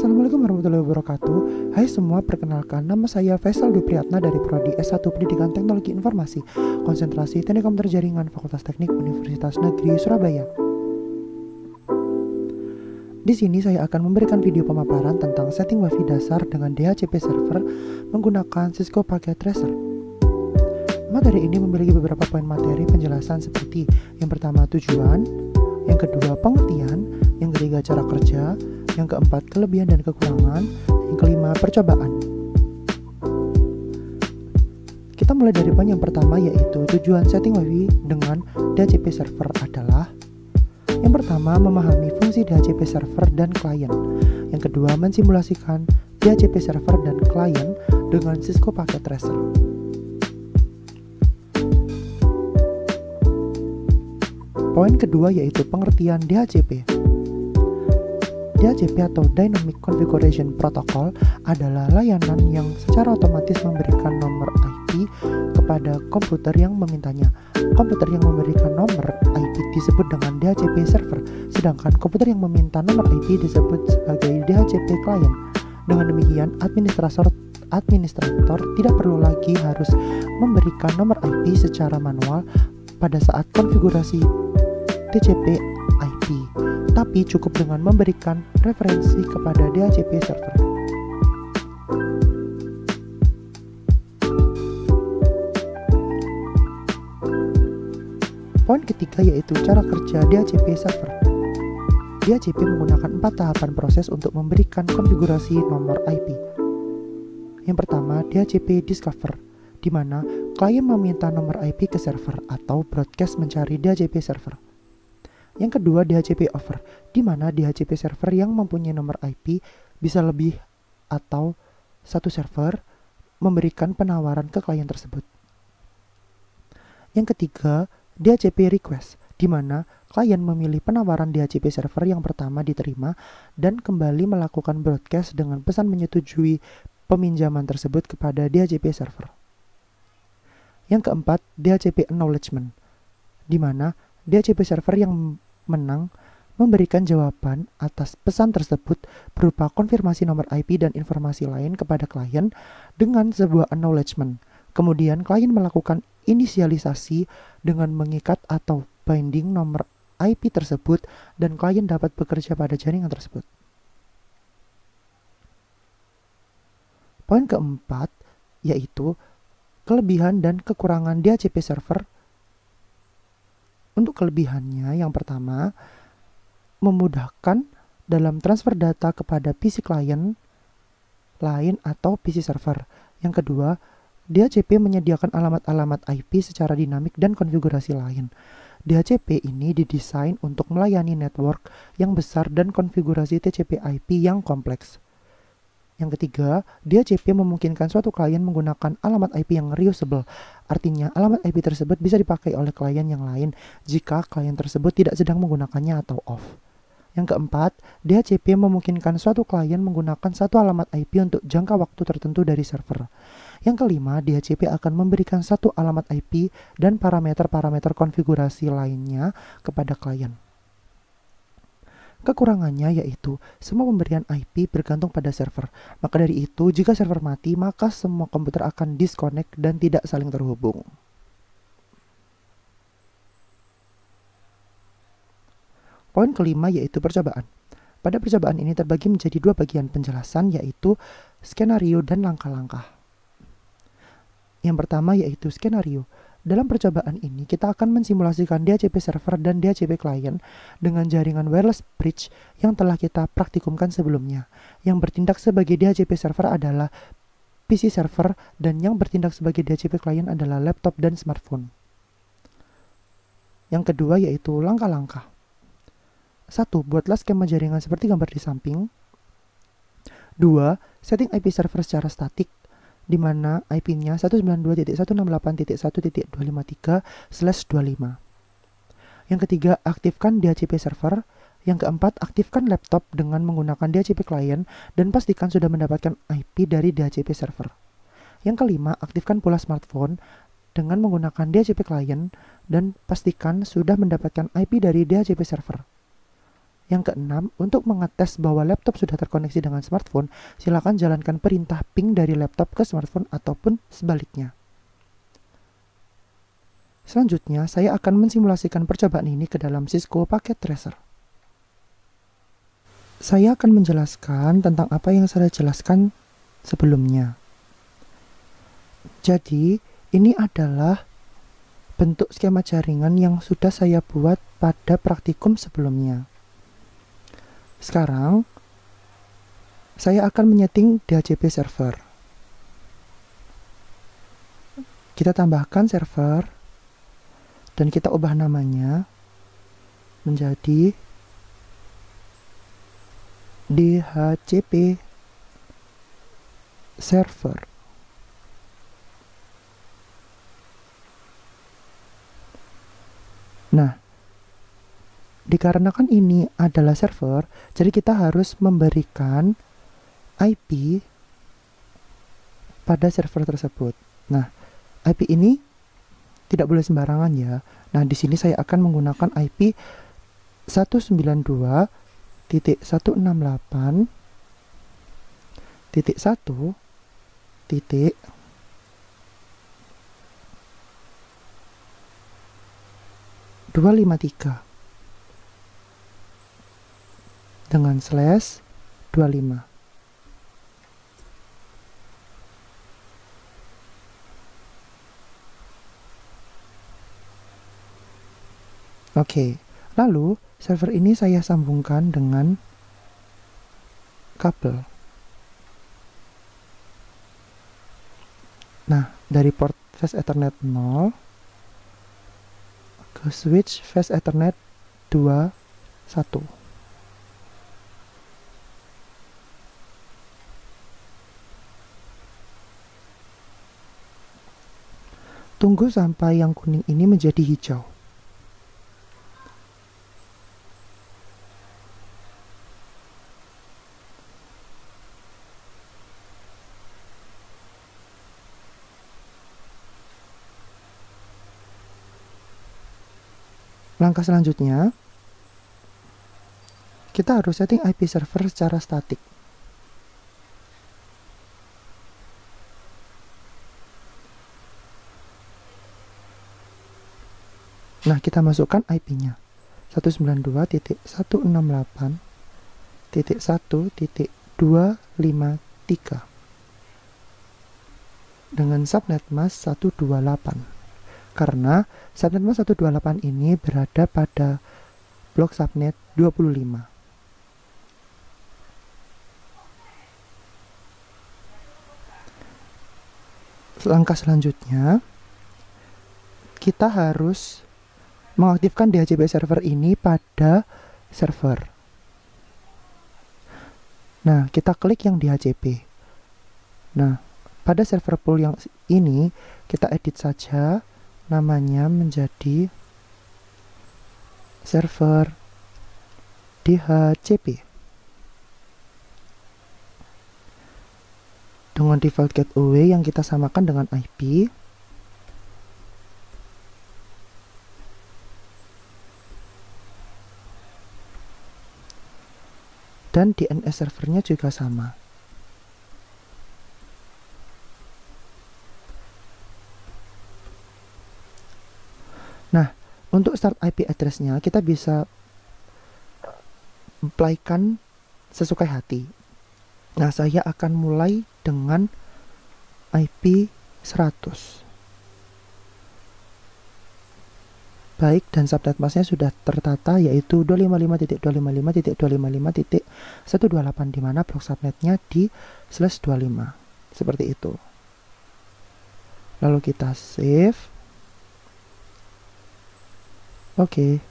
Assalamualaikum warahmatullahi wabarakatuh. Hai semua, perkenalkan nama saya Faisal Dwi Priyatna dari Prodi S1 Pendidikan Teknologi Informasi, Konsentrasi Teknik Komputer Jaringan Fakultas Teknik Universitas Negeri Surabaya. Di sini saya akan memberikan video pemaparan tentang setting WiFi dasar dengan DHCP server menggunakan Cisco Packet Tracer. Materi ini memiliki beberapa poin materi penjelasan seperti yang pertama tujuan, yang kedua pengertian, yang ketiga cara kerja, yang keempat kelebihan dan kekurangan, yang kelima percobaan. Kita mulai dari poin yang pertama, yaitu tujuan setting WiFi dengan DHCP server adalah: yang pertama, memahami fungsi DHCP server dan klien. Yang kedua, mensimulasikan DHCP server dan klien dengan Cisco Packet Tracer. Poin kedua yaitu pengertian DHCP. DHCP atau Dynamic Configuration Protocol adalah layanan yang secara otomatis memberikan nomor IP kepada komputer yang memintanya. Komputer yang memberikan nomor IP disebut dengan DHCP server, sedangkan komputer yang meminta nomor IP disebut sebagai DHCP client. Dengan demikian, administrator tidak perlu lagi harus memberikan nomor IP secara manual pada saat konfigurasi DHCP IP, tapi cukup dengan memberikan referensi kepada DHCP server. Poin ketiga yaitu cara kerja DHCP server. DHCP menggunakan 4 tahapan proses untuk memberikan konfigurasi nomor IP. Yang pertama, DHCP discover, di mana klien meminta nomor IP ke server atau broadcast mencari DHCP server. Yang kedua, DHCP offer, di mana DHCP server yang mempunyai nomor IP bisa lebih atau satu server memberikan penawaran ke klien tersebut. Yang ketiga, DHCP request, di mana klien memilih penawaran DHCP server yang pertama diterima dan kembali melakukan broadcast dengan pesan menyetujui peminjaman tersebut kepada DHCP server. Yang keempat, DHCP acknowledgement, di mana DHCP server yang menang memberikan jawaban atas pesan tersebut berupa konfirmasi nomor IP dan informasi lain kepada klien dengan sebuah acknowledgement. Kemudian klien melakukan inisialisasi dengan mengikat atau binding nomor IP tersebut dan klien dapat bekerja pada jaringan tersebut. Poin keempat yaitu kelebihan dan kekurangan DHCP server. Untuk kelebihannya, yang pertama, memudahkan dalam transfer data kepada PC klien lain atau PC server. Yang kedua, DHCP menyediakan alamat-alamat IP secara dinamik dan konfigurasi lain. DHCP ini didesain untuk melayani network yang besar dan konfigurasi TCP IP yang kompleks. Yang ketiga, DHCP memungkinkan suatu klien menggunakan alamat IP yang reusable. Artinya, alamat IP tersebut bisa dipakai oleh klien yang lain jika klien tersebut tidak sedang menggunakannya atau off. Yang keempat, DHCP memungkinkan suatu klien menggunakan satu alamat IP untuk jangka waktu tertentu dari server. Yang kelima, DHCP akan memberikan satu alamat IP dan parameter-parameter konfigurasi lainnya kepada klien. Kekurangannya yaitu semua pemberian IP bergantung pada server. Maka dari itu, jika server mati, maka semua komputer akan disconnect dan tidak saling terhubung. Poin kelima yaitu percobaan. Pada percobaan ini terbagi menjadi 2 bagian penjelasan, yaitu skenario dan langkah-langkah. Yang pertama yaitu skenario. Dalam percobaan ini, kita akan mensimulasikan DHCP server dan DHCP client dengan jaringan wireless bridge yang telah kita praktikumkan sebelumnya. Yang bertindak sebagai DHCP server adalah PC server dan yang bertindak sebagai DHCP client adalah laptop dan smartphone. Yang kedua yaitu langkah-langkah. 1. Buatlah skema jaringan seperti gambar di samping. 2. Setting IP server secara statik, di mana IP-nya 192.168.1.253/25. Yang ketiga, aktifkan DHCP server. Yang keempat, aktifkan laptop dengan menggunakan DHCP client dan pastikan sudah mendapatkan IP dari DHCP server. Yang kelima, aktifkan pula smartphone dengan menggunakan DHCP client dan pastikan sudah mendapatkan IP dari DHCP server. Yang keenam, untuk mengetes bahwa laptop sudah terkoneksi dengan smartphone, silakan jalankan perintah ping dari laptop ke smartphone ataupun sebaliknya. Selanjutnya, saya akan mensimulasikan percobaan ini ke dalam Cisco Packet Tracer. Saya akan menjelaskan tentang apa yang saya jelaskan sebelumnya. Jadi, ini adalah bentuk skema jaringan yang sudah saya buat pada praktikum sebelumnya. Sekarang, saya akan menyeting DHCP server. Kita tambahkan server, dan kita ubah namanya menjadi DHCP server. Nah, dikarenakan ini adalah server, jadi kita harus memberikan IP pada server tersebut. Nah, IP ini tidak boleh sembarangan ya. Nah, di sini saya akan menggunakan IP 192.168.253 dengan /25. Oke, lalu server ini saya sambungkan dengan kabel. Nah, dari port Fast Ethernet 0 ke switch Fast Ethernet 2, 1. Tunggu sampai yang kuning ini menjadi hijau. Langkah selanjutnya, kita harus setting IP server secara statik. Nah, kita masukkan IP-nya 192.168.1.253 dengan subnet mask 128. Karena subnet mask 128 ini berada pada blok subnet 25. Langkah selanjutnya, kita harus mengaktifkan DHCP server ini pada server. Nah, kita klik yang DHCP. Nah, pada server pool yang ini, kita edit saja namanya menjadi server DHCP dengan default gateway yang kita samakan dengan IP. Dan DNS servernya juga sama. Nah, untuk start IP address-nya kita bisa apply-kan sesukai hati. Nah, saya akan mulai dengan IP 100. Baik, dan subnet masknya sudah tertata, yaitu 255.255.255.128, di mana blok subnetnya di /25. Seperti itu. Lalu kita save. Oke.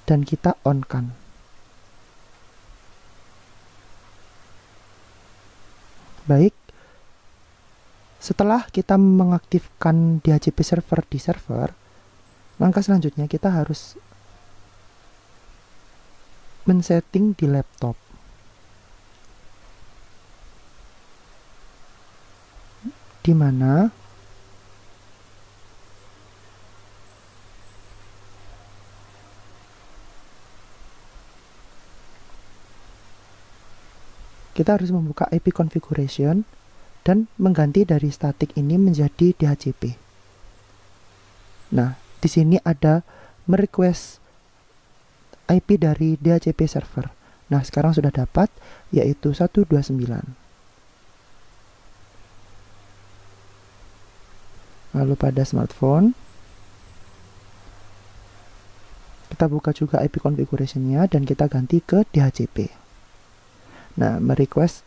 Dan kita on-kan. Baik. Setelah kita mengaktifkan DHCP server di server, langkah selanjutnya kita harus men-setting di laptop. Di mana kita harus membuka IP configuration dan mengganti dari static ini menjadi DHCP. Nah, di sini ada merequest IP dari DHCP server. Nah, sekarang sudah dapat, yaitu 129. Lalu pada smartphone, kita buka juga IP configuration-nya dan kita ganti ke DHCP. Nah, merequest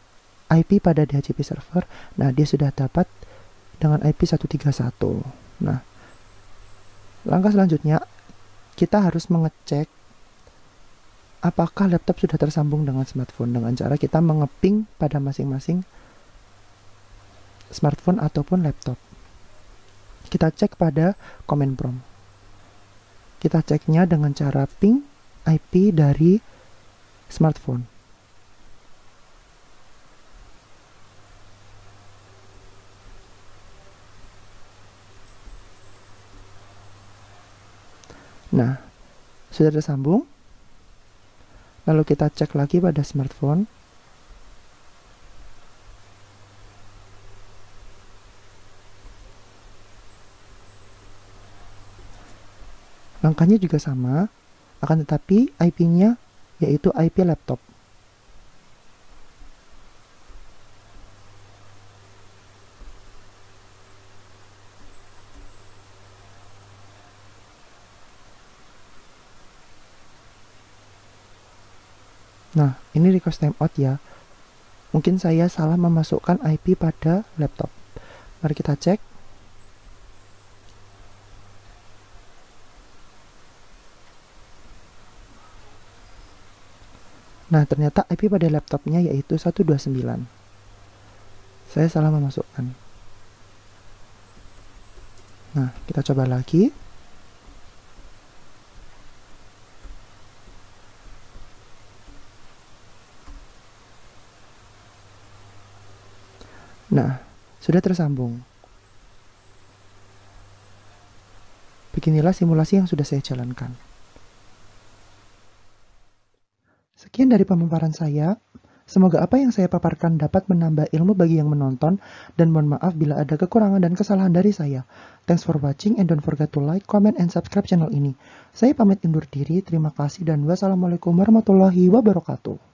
IP pada DHCP server. Nah, dia sudah dapat dengan IP 131. Nah, langkah selanjutnya kita harus mengecek apakah laptop sudah tersambung dengan smartphone dengan cara kita mengeping pada masing-masing smartphone ataupun laptop. Kita cek pada command prompt. Kita ceknya dengan cara ping IP dari smartphone. Nah, sudah tersambung. Lalu kita cek lagi pada smartphone. Langkahnya juga sama, akan tetapi IP-nya yaitu IP laptop. Nah, ini request timeout ya. Mungkin saya salah memasukkan IP pada laptop. Mari kita cek. Nah, ternyata IP pada laptopnya yaitu 129. Saya salah memasukkan. Nah, kita coba lagi. Nah, sudah tersambung. Beginilah simulasi yang sudah saya jalankan. Sekian dari pemaparan saya. Semoga apa yang saya paparkan dapat menambah ilmu bagi yang menonton, dan mohon maaf bila ada kekurangan dan kesalahan dari saya. Thanks for watching and don't forget to like, comment, and subscribe channel ini. Saya pamit undur diri, terima kasih dan wassalamualaikum warahmatullahi wabarakatuh.